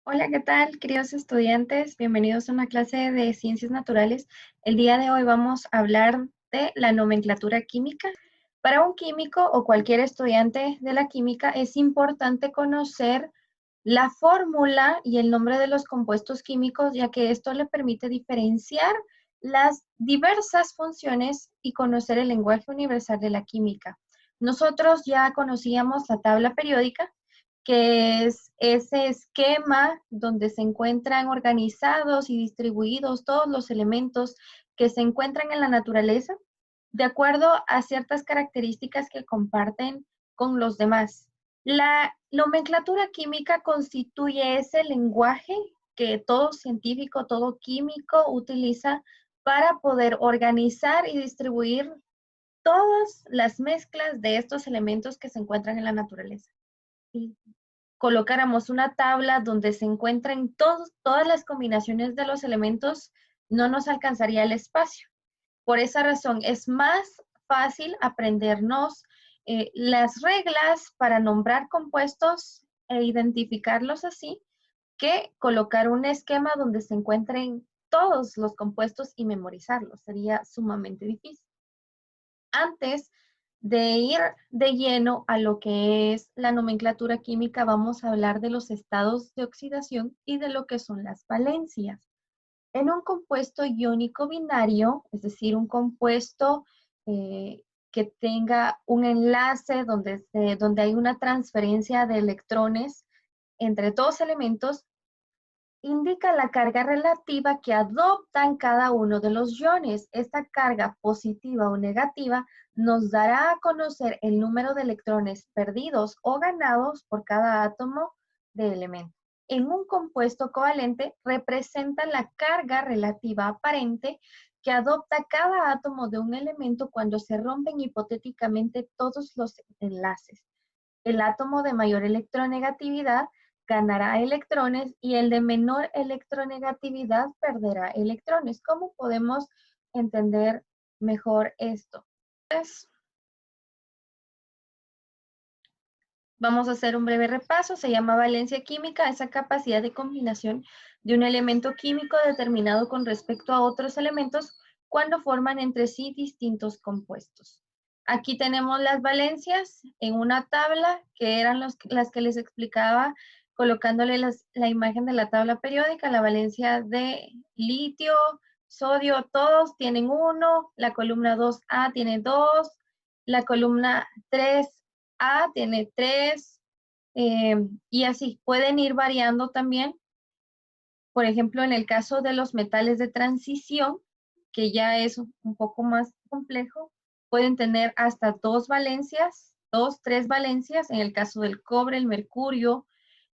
Hola, ¿qué tal, queridos estudiantes? Bienvenidos a una clase de Ciencias Naturales. El día de hoy vamos a hablar de la nomenclatura química. Para un químico o cualquier estudiante de la química es importante conocer la fórmula y el nombre de los compuestos químicos, ya que esto le permite diferenciar las diversas funciones y conocer el lenguaje universal de la química. Nosotros ya conocíamos la tabla periódica, que es ese esquema donde se encuentran organizados y distribuidos todos los elementos que se encuentran en la naturaleza de acuerdo a ciertas características que comparten con los demás. La nomenclatura química constituye ese lenguaje que todo científico, todo químico utiliza para poder organizar y distribuir todas las mezclas de estos elementos que se encuentran en la naturaleza. Si colocáramos una tabla donde se encuentran todas las combinaciones de los elementos, no nos alcanzaría el espacio. Por esa razón, es más fácil aprendernos las reglas para nombrar compuestos e identificarlos así que colocar un esquema donde se encuentren todos los compuestos y memorizarlos. Sería sumamente difícil. Antes de ir de lleno a lo que es la nomenclatura química, vamos a hablar de los estados de oxidación y de lo que son las valencias. En un compuesto iónico binario, es decir, un compuesto que tenga un enlace donde hay una transferencia de electrones entre dos elementos, indica la carga relativa que adoptan cada uno de los iones. Esta carga positiva o negativa nos dará a conocer el número de electrones perdidos o ganados por cada átomo de elemento. En un compuesto covalente representa la carga relativa aparente que adopta cada átomo de un elemento cuando se rompen hipotéticamente todos los enlaces. El átomo de mayor electronegatividad ganará electrones y el de menor electronegatividad perderá electrones. ¿Cómo podemos entender mejor esto? Pues, vamos a hacer un breve repaso. Se llama valencia química, esa capacidad de combinación de un elemento químico determinado con respecto a otros elementos cuando forman entre sí distintos compuestos. Aquí tenemos las valencias en una tabla que eran las que les explicaba colocándole la imagen de la tabla periódica, la valencia de litio, sodio, todos tienen uno, la columna 2A tiene 2, la columna 3A tiene 3, y así pueden ir variando también. Por ejemplo, en el caso de los metales de transición, que ya es un poco más complejo, pueden tener hasta dos valencias, dos, tres valencias, en el caso del cobre, el mercurio,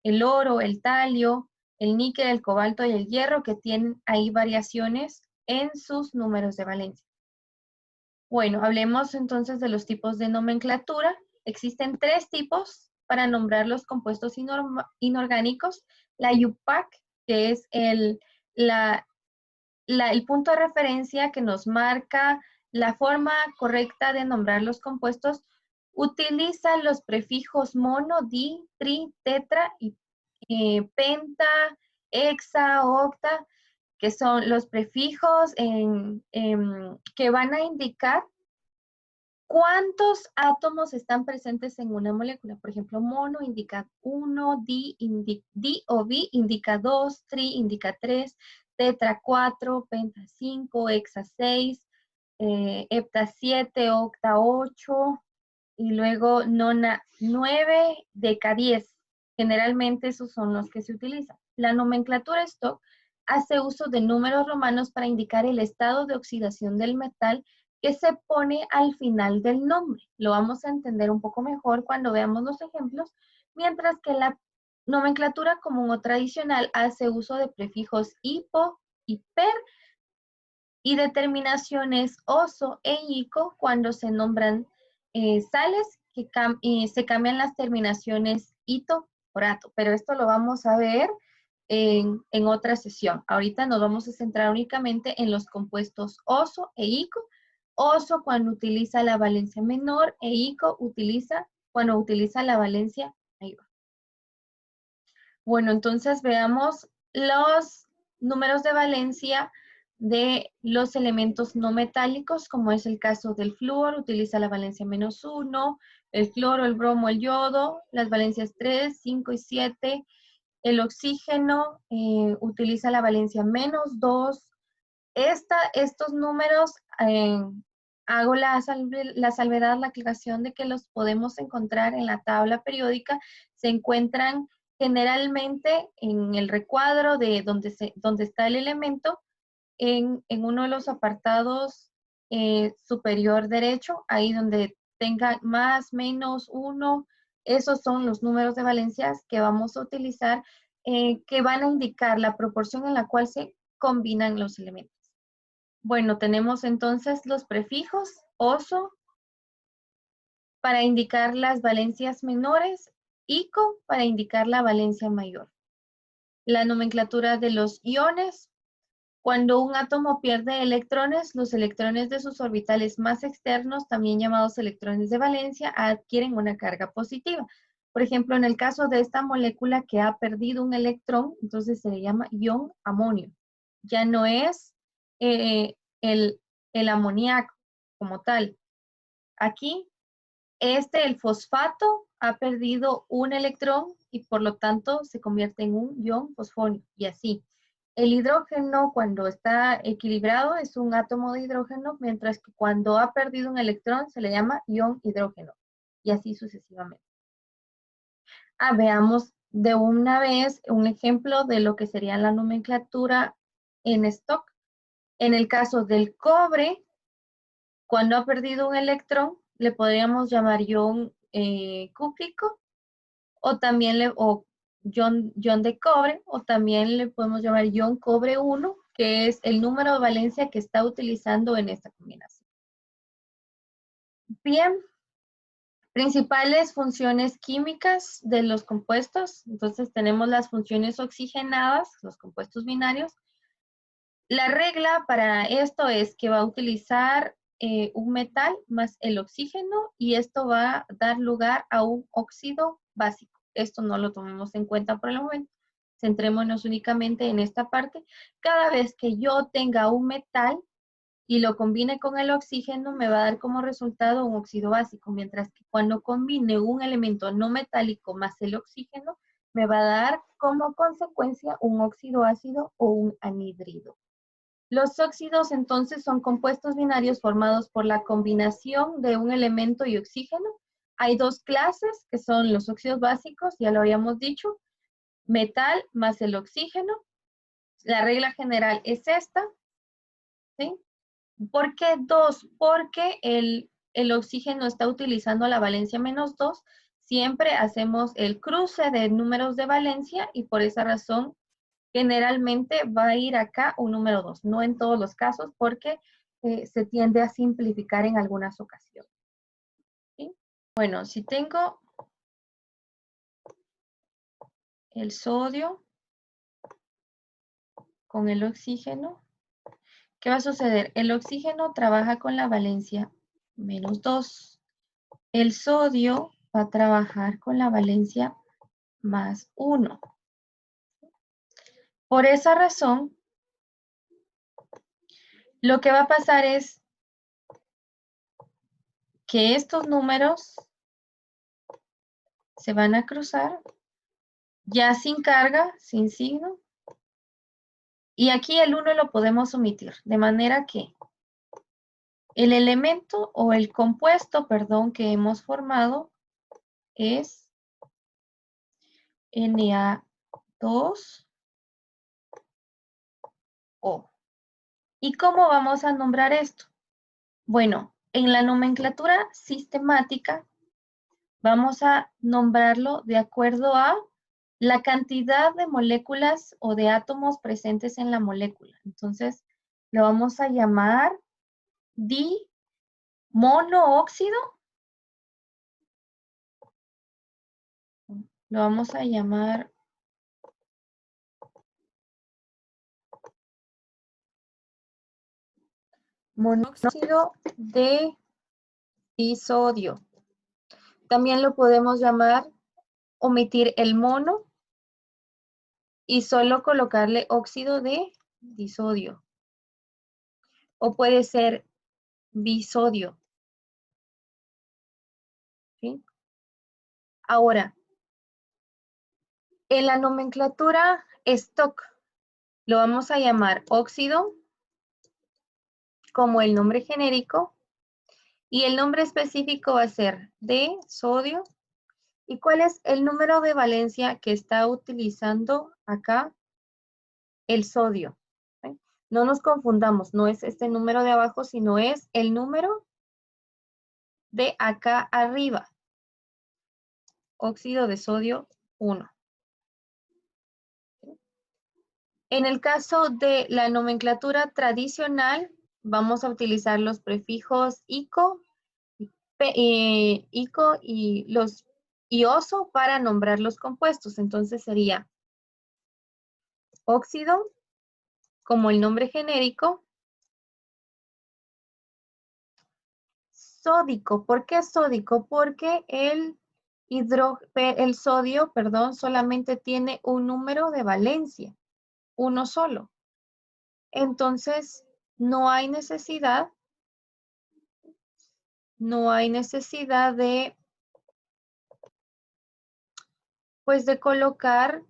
el oro, el talio, el níquel, el cobalto y el hierro, que tienen ahí variaciones en sus números de valencia. Bueno, hablemos entonces de los tipos de nomenclatura. Existen tres tipos para nombrar los compuestos inorgánicos. La IUPAC, que es el punto de referencia que nos marca la forma correcta de nombrar los compuestos, utiliza los prefijos mono, di, tri, tetra y penta, hexa, octa, que son los prefijos que van a indicar cuántos átomos están presentes en una molécula. Por ejemplo, mono indica 1, di o bi indica 2, tri indica 3, tetra 4, penta 5, hexa 6, hepta 7, octa 8 y luego nona 9, deca 10. Generalmente esos son los que se utilizan. La nomenclatura Stock hace uso de números romanos para indicar el estado de oxidación del metal que se pone al final del nombre. Lo vamos a entender un poco mejor cuando veamos los ejemplos, mientras que la nomenclatura común o tradicional hace uso de prefijos hipo y per y determinaciones oso e ico cuando se nombran sales que se cambian las terminaciones ito por ato, pero esto lo vamos a ver en otra sesión. Ahorita nos vamos a centrar únicamente en los compuestos oso e ico. Oso cuando utiliza la valencia menor e ico cuando utiliza la valencia mayor. Bueno, entonces veamos los números de valencia de los elementos no metálicos, como es el caso del flúor, utiliza la valencia -1, el cloro, el bromo, el yodo, las valencias 3, 5 y 7. El oxígeno utiliza la valencia -2. Estos números, hago la salvedad, la aclaración de que los podemos encontrar en la tabla periódica, se encuentran generalmente en el recuadro de donde está el elemento, en uno de los apartados superior derecho, ahí donde tenga más, menos, 1, esos son los números de valencias que vamos a utilizar, que van a indicar la proporción en la cual se combinan los elementos. Bueno, tenemos entonces los prefijos, oso, para indicar las valencias menores, ico, para indicar la valencia mayor. La nomenclatura de los iones. Cuando un átomo pierde electrones, los electrones de sus orbitales más externos, también llamados electrones de valencia, adquieren una carga positiva. Por ejemplo, en el caso de esta molécula que ha perdido un electrón, entonces se le llama ion amonio. Ya no es eh, el amoníaco como tal. Aquí, el fosfato ha perdido un electrón y por lo tanto se convierte en un ion fosfonio y así. El hidrógeno, cuando está equilibrado, es un átomo de hidrógeno, mientras que cuando ha perdido un electrón se le llama ion hidrógeno y así sucesivamente. Veamos de una vez un ejemplo de lo que sería la nomenclatura en stock. En el caso del cobre, cuando ha perdido un electrón, le podríamos llamar ion cúprico o también ion de cobre, o también le podemos llamar ion cobre 1, que es el número de valencia que está utilizando en esta combinación. Bien, principales funciones químicas de los compuestos. Entonces tenemos las funciones oxigenadas, los compuestos binarios. La regla para esto es que va a utilizar un metal más el oxígeno y esto va a dar lugar a un óxido básico. Esto no lo tomemos en cuenta por el momento. Centrémonos únicamente en esta parte. Cada vez que yo tenga un metal y lo combine con el oxígeno, me va a dar como resultado un óxido básico, mientras que cuando combine un elemento no metálico más el oxígeno, me va a dar como consecuencia un óxido ácido o un anhidrido. Los óxidos entonces son compuestos binarios formados por la combinación de un elemento y oxígeno. Hay dos clases que son los óxidos básicos, ya lo habíamos dicho, metal más el oxígeno. La regla general es esta, ¿sí? ¿Por qué 2? Porque el oxígeno está utilizando la valencia -2. Siempre hacemos el cruce de números de valencia y por esa razón generalmente va a ir acá un número 2, no en todos los casos porque se tiende a simplificar en algunas ocasiones. ¿Sí? Bueno, si tengo el sodio con el oxígeno, ¿qué va a suceder? El oxígeno trabaja con la valencia -2. El sodio va a trabajar con la valencia +1. Por esa razón, lo que va a pasar es que estos números se van a cruzar ya sin carga, sin signo. Y aquí el 1 lo podemos omitir, de manera que el elemento o el compuesto, perdón, que hemos formado es Na2O. ¿Y cómo vamos a nombrar esto? Bueno, en la nomenclatura sistemática vamos a nombrarlo de acuerdo a la cantidad de moléculas o de átomos presentes en la molécula. Entonces, lo vamos a llamar dimonóxido. Lo vamos a llamar monóxido de disodio. También lo podemos llamar, omitir el mono y solo colocarle óxido de disodio. O puede ser bisodio. ¿Sí? Ahora, en la nomenclatura stock lo vamos a llamar óxido como el nombre genérico y el nombre específico va a ser de sodio. ¿Y cuál es el número de valencia que está utilizando acá el sodio? ¿Sí? No nos confundamos, no es este número de abajo, sino es el número de acá arriba. Óxido de sodio 1. En el caso de la nomenclatura tradicional, vamos a utilizar los prefijos ico, ico y los ioso para nombrar los compuestos. Entonces sería óxido como el nombre genérico. Sódico, ¿por qué sódico? Porque el sodio, perdón, solamente tiene un número de valencia, uno solo. Entonces, no hay necesidad de, pues, de colocar,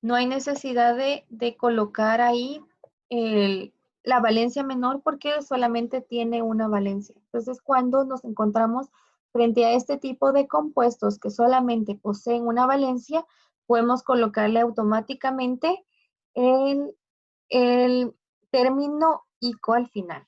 no hay necesidad de colocar ahí la valencia menor porque solamente tiene una valencia. Entonces, cuando nos encontramos frente a este tipo de compuestos que solamente poseen una valencia, podemos colocarle automáticamente el término ico al final.